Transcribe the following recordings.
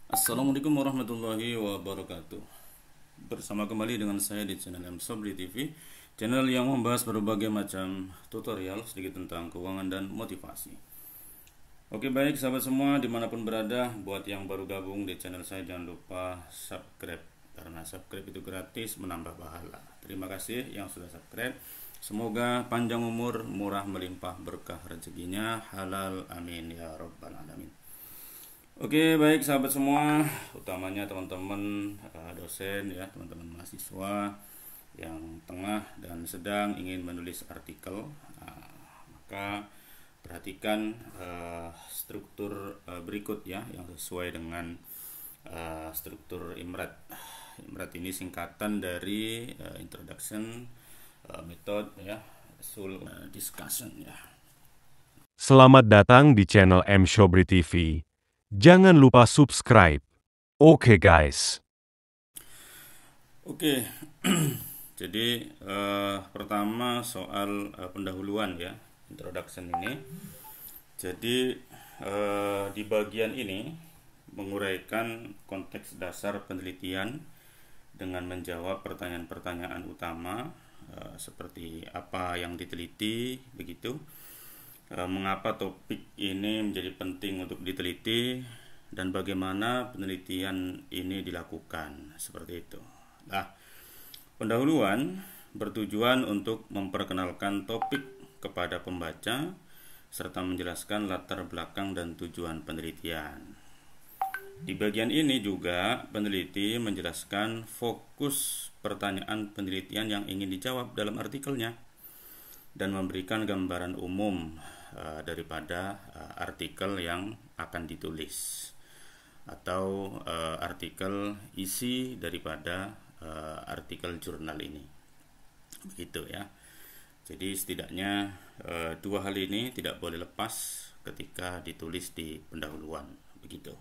Assalamualaikum warahmatullahi wabarakatuh. Bersama kembali dengan saya di channel M Sobri TV, channel yang membahas berbagai macam tutorial sedikit tentang keuangan dan motivasi. Oke, baik sahabat semua dimanapun berada, buat yang baru gabung di channel saya jangan lupa subscribe, karena subscribe itu gratis, menambah pahala. Terima kasih yang sudah subscribe. Semoga panjang umur, murah melimpah, berkah rezekinya, halal, amin ya rabbal alamin. Oke, baik sahabat semua, utamanya teman-teman dosen ya, teman-teman mahasiswa yang tengah dan sedang ingin menulis artikel, maka perhatikan struktur berikut ya, yang sesuai dengan struktur IMRAT. IMRAT ini singkatan dari Introduction, Method ya, Discussion ya. Selamat datang di channel M Shobri TV. Jangan lupa subscribe. Oke guys. Oke, jadi pertama soal pendahuluan ya, introduction ini. Jadi di bagian ini menguraikan konteks dasar penelitian dengan menjawab pertanyaan-pertanyaan utama seperti apa yang diteliti, begitu. Mengapa topik ini menjadi penting untuk diteliti dan bagaimana penelitian ini dilakukan, seperti itu. Nah, pendahuluan bertujuan untuk memperkenalkan topik kepada pembaca serta menjelaskan latar belakang dan tujuan penelitian. Di bagian ini juga peneliti menjelaskan fokus pertanyaan penelitian yang ingin dijawab dalam artikelnya dan memberikan gambaran umum daripada artikel yang akan ditulis atau artikel isi daripada artikel jurnal ini, begitu ya. Jadi setidaknya dua hal ini tidak boleh lepas ketika ditulis di pendahuluan, begitu.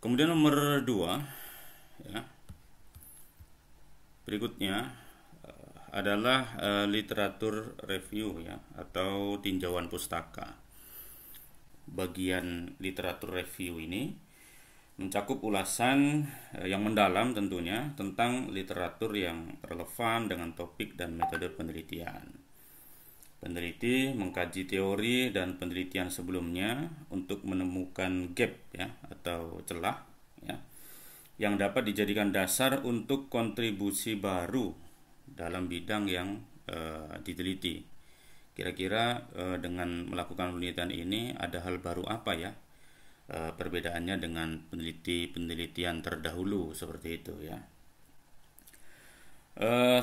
Kemudian nomor 2 ya, berikutnya adalah literatur review ya, atau tinjauan pustaka. Bagian literatur review ini mencakup ulasan yang mendalam tentunya tentang literatur yang relevan dengan topik dan metode penelitian. Peneliti mengkaji teori dan penelitian sebelumnya untuk menemukan gap ya, atau celah ya, yang dapat dijadikan dasar untuk kontribusi baru dalam bidang yang diteliti. Kira-kira dengan melakukan penelitian ini ada hal baru apa ya perbedaannya dengan penelitian terdahulu, seperti itu ya.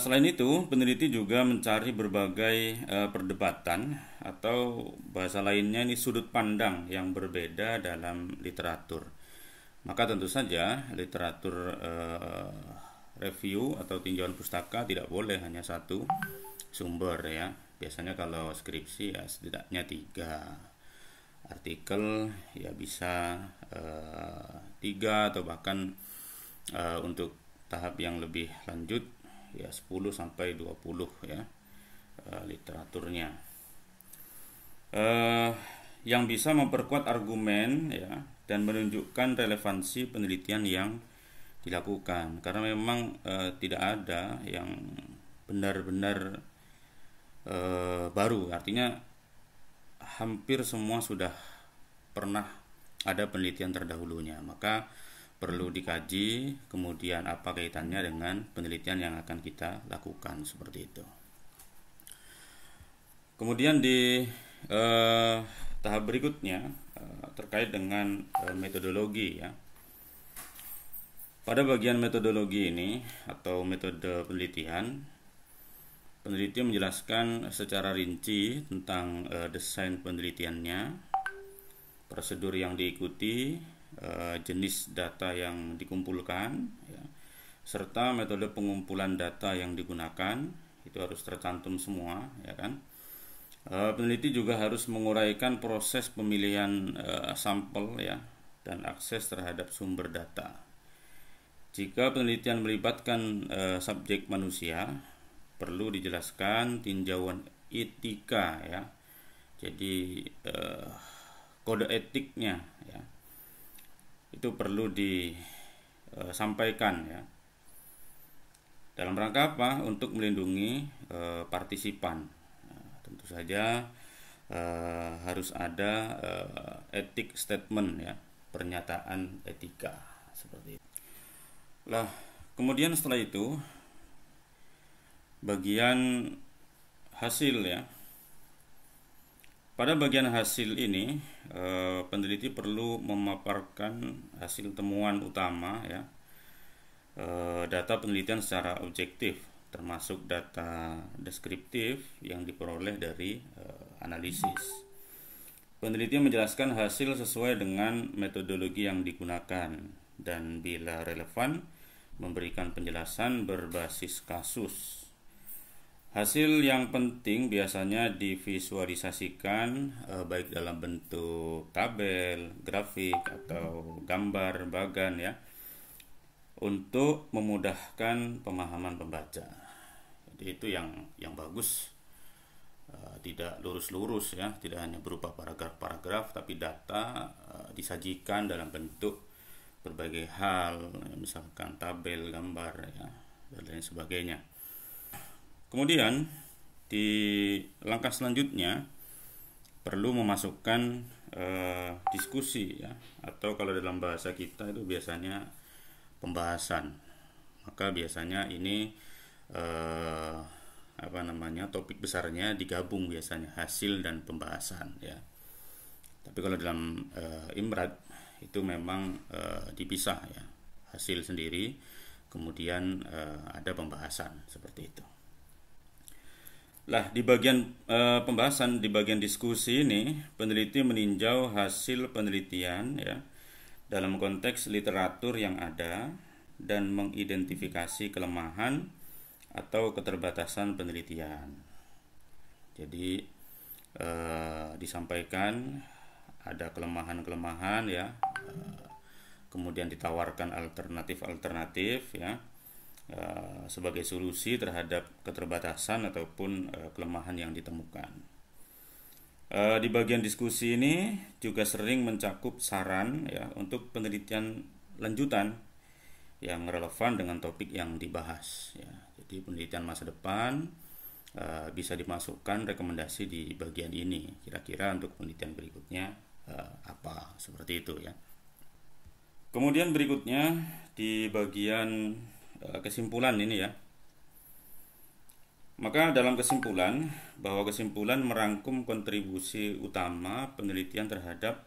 Selain itu, peneliti juga mencari berbagai perdebatan atau bahasa lainnya ini sudut pandang yang berbeda dalam literatur. Maka tentu saja literatur review atau tinjauan pustaka tidak boleh hanya satu sumber ya. Biasanya kalau skripsi ya setidaknya 3 artikel ya, bisa 3 atau bahkan untuk tahap yang lebih lanjut ya 10 sampai 20 ya literaturnya. Yang bisa memperkuat argumen ya dan menunjukkan relevansi penelitian yang dilakukan, karena memang tidak ada yang benar-benar baru, artinya hampir semua sudah pernah ada penelitian terdahulunya, maka perlu dikaji kemudian apa kaitannya dengan penelitian yang akan kita lakukan, seperti itu. Kemudian di tahap berikutnya terkait dengan metodologi ya. Pada bagian metodologi ini atau metode penelitian, peneliti menjelaskan secara rinci tentang desain penelitiannya, prosedur yang diikuti, jenis data yang dikumpulkan, ya, serta metode pengumpulan data yang digunakan. Itu harus tercantum semua, ya kan? Peneliti juga harus menguraikan proses pemilihan sampel ya, dan akses terhadap sumber data. Jika penelitian melibatkan subjek manusia, perlu dijelaskan tinjauan etika ya. Jadi kode etiknya ya. itu perlu disampaikan ya. Dalam rangka apa? Untuk melindungi partisipan. Nah, tentu saja harus ada etik statement ya, pernyataan etika seperti itu. Lah, kemudian setelah itu bagian hasil ya. Pada bagian hasil ini peneliti perlu memaparkan hasil temuan utama ya, data penelitian secara objektif, termasuk data deskriptif yang diperoleh dari analisis. Peneliti menjelaskan hasil sesuai dengan metodologi yang digunakan dan bila relevan memberikan penjelasan berbasis kasus. Hasil yang penting biasanya divisualisasikan baik dalam bentuk tabel, grafik, atau gambar bagan ya, untuk memudahkan pemahaman pembaca. Jadi itu yang bagus, tidak lurus-lurus ya, tidak hanya berupa paragraf-paragraf, tapi data disajikan dalam bentuk berbagai hal, misalkan tabel, gambar ya, dan lain sebagainya. Kemudian di langkah selanjutnya perlu memasukkan diskusi ya, atau kalau dalam bahasa kita itu biasanya pembahasan. Maka biasanya ini topik besarnya digabung biasanya, hasil dan pembahasan ya. Tapi kalau dalam IMRAD itu memang dipisah ya, hasil sendiri, kemudian ada pembahasan seperti itu. Lah, di bagian pembahasan, di bagian diskusi ini, peneliti meninjau hasil penelitian ya dalam konteks literatur yang ada dan mengidentifikasi kelemahan atau keterbatasan penelitian. Jadi disampaikan ada kelemahan-kelemahan ya, kemudian ditawarkan alternatif-alternatif ya, sebagai solusi terhadap keterbatasan ataupun kelemahan yang ditemukan. Di bagian diskusi ini juga sering mencakup saran ya untuk penelitian lanjutan yang relevan dengan topik yang dibahas ya. Jadi penelitian masa depan bisa dimasukkan rekomendasi di bagian ini, kira-kira untuk penelitian berikutnya apa, seperti itu ya. Kemudian berikutnya di bagian kesimpulan ini ya. Maka dalam kesimpulan, bahwa kesimpulan merangkum kontribusi utama penelitian terhadap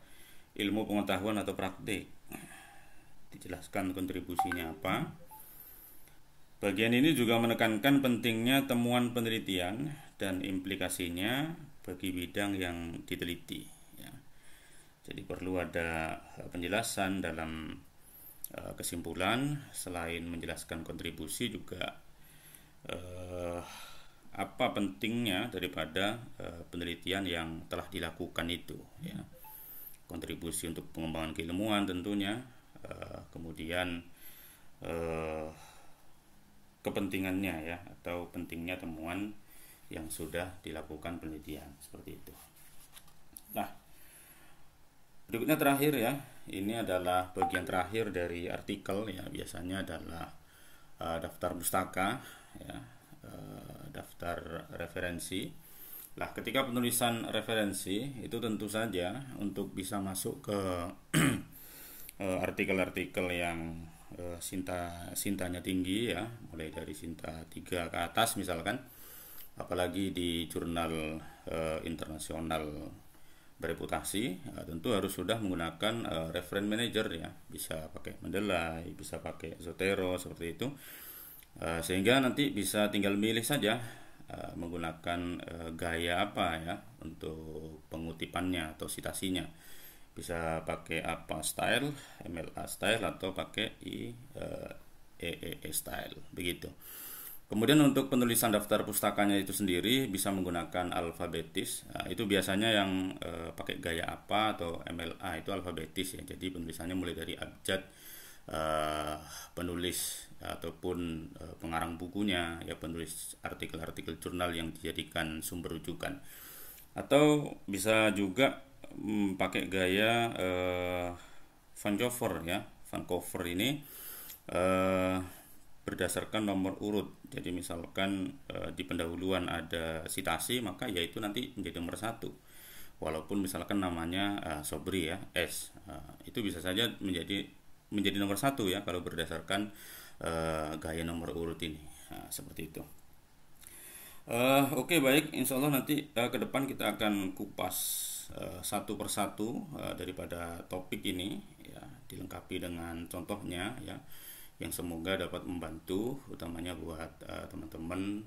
ilmu pengetahuan atau praktik. Dijelaskan kontribusinya apa. Bagian ini juga menekankan pentingnya temuan penelitian dan implikasinya bagi bidang yang diteliti ya. Jadi perlu ada penjelasan dalam kesimpulan, selain menjelaskan kontribusi juga apa pentingnya daripada penelitian yang telah dilakukan itu ya. Kontribusi untuk pengembangan keilmuan tentunya, kemudian kepentingannya ya, atau pentingnya temuan yang sudah dilakukan penelitian, seperti itu. Nah, berikutnya terakhir ya, ini adalah bagian terakhir dari artikel ya, biasanya adalah daftar pustaka ya, daftar referensi. Lah, ketika penulisan referensi itu tentu saja untuk bisa masuk ke artikel-artikel yang sintanya tinggi ya, mulai dari sinta 3 ke atas misalkan, apalagi di jurnal internasional bereputasi, tentu harus sudah menggunakan reference manager ya, bisa pakai Mendeley, bisa pakai Zotero seperti itu, sehingga nanti bisa tinggal milih saja menggunakan gaya apa ya untuk pengutipannya atau citasinya, bisa pakai apa style, MLA style, atau pakai EEE style begitu. Kemudian untuk penulisan daftar pustakanya itu sendiri bisa menggunakan alfabetis. Nah, itu biasanya yang pakai gaya apa atau MLA itu alfabetis ya. Jadi penulisannya mulai dari abjad penulis ataupun pengarang bukunya ya, penulis artikel-artikel jurnal yang dijadikan sumber rujukan. Atau bisa juga pakai gaya Vancouver ya. Vancouver ini berdasarkan nomor urut. Jadi misalkan di pendahuluan ada citasi, maka yaitu nanti menjadi nomor 1. Walaupun misalkan namanya Sobri ya, S, itu bisa saja menjadi nomor 1 ya kalau berdasarkan gaya nomor urut ini. Nah, seperti itu. Oke, baik, insya Allah nanti ke depan kita akan kupas satu persatu daripada topik ini ya, dilengkapi dengan contohnya ya, yang semoga dapat membantu utamanya buat teman-teman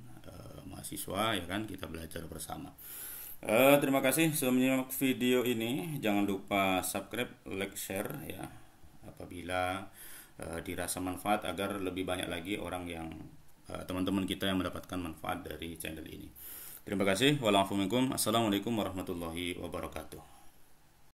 mahasiswa ya kan, kita belajar bersama. Terima kasih sudah menyimak video ini. Jangan lupa subscribe, like, share ya apabila dirasa manfaat, agar lebih banyak lagi orang yang teman-teman kita yang mendapatkan manfaat dari channel ini. Terima kasih. Wassalamualaikum warahmatullahi wabarakatuh.